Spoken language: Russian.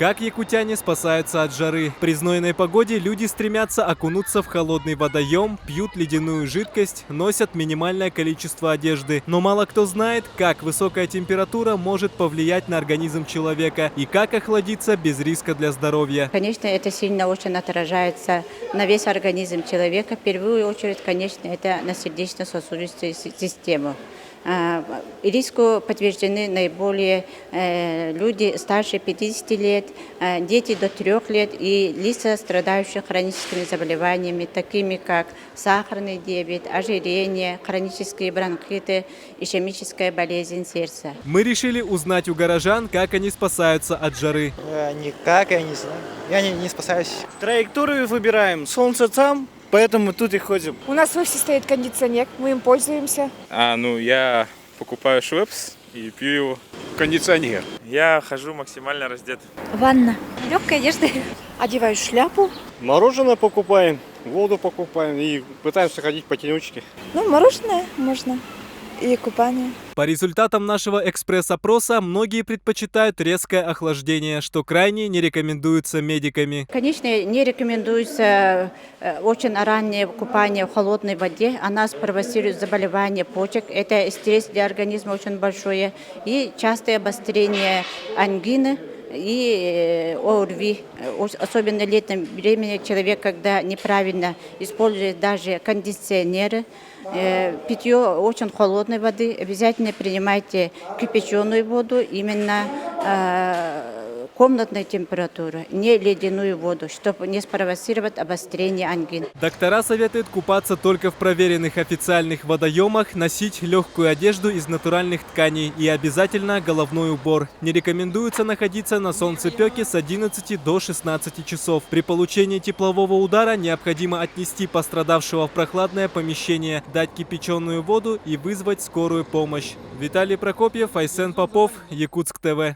Как якутяне спасаются от жары? При знойной погоде люди стремятся окунуться в холодный водоем, пьют ледяную жидкость, носят минимальное количество одежды. Но мало кто знает, как высокая температура может повлиять на организм человека и как охладиться без риска для здоровья. Конечно, это сильно очень отражается на весь организм человека. В первую очередь, конечно, это на сердечно-сосудистую систему. Риску подтверждены наиболее люди старше 50 лет, дети до 3 лет и лица, страдающие хроническими заболеваниями, такими как сахарный диабет, ожирение, хронические бронхиты, ишемическая болезнь сердца. Мы решили узнать у горожан, как они спасаются от жары. Никак, я не знаю. Я не спасаюсь. Траекторию выбираем. Солнце там, поэтому тут и ходим. У нас в офисе стоит кондиционер, мы им пользуемся. Я покупаю швепс и пью его. Кондиционер. Я хожу максимально раздет. Ванна. Легкой одежды. Одеваю шляпу. Мороженое покупаем, воду покупаем и пытаемся ходить по тенечке. Мороженое можно. И купание. По результатам нашего экспресс-опроса, многие предпочитают резкое охлаждение, что крайне не рекомендуется медиками. Конечно, не рекомендуется очень раннее купание в холодной воде. Она спровоцирует заболевания почек. Это стресс для организма очень большое. И частое обострение ангины и ОРВИ. Особенно в летнем времени человек, когда неправильно использует даже кондиционеры, питье очень холодной воды, обязательно принимайте кипяченую воду, именно комнатной температуры, не ледяную воду, чтобы не спровоцировать обострение ангин. Доктора советуют купаться только в проверенных официальных водоемах, носить легкую одежду из натуральных тканей и обязательно головной убор. Не рекомендуется находиться на солнцепёке с 11 до 16 часов. При получении теплового удара необходимо отнести пострадавшего в прохладное помещение, дать кипяченую воду и вызвать скорую помощь. Виталий Прокопьев, Айсен Попов, Якутск ТВ.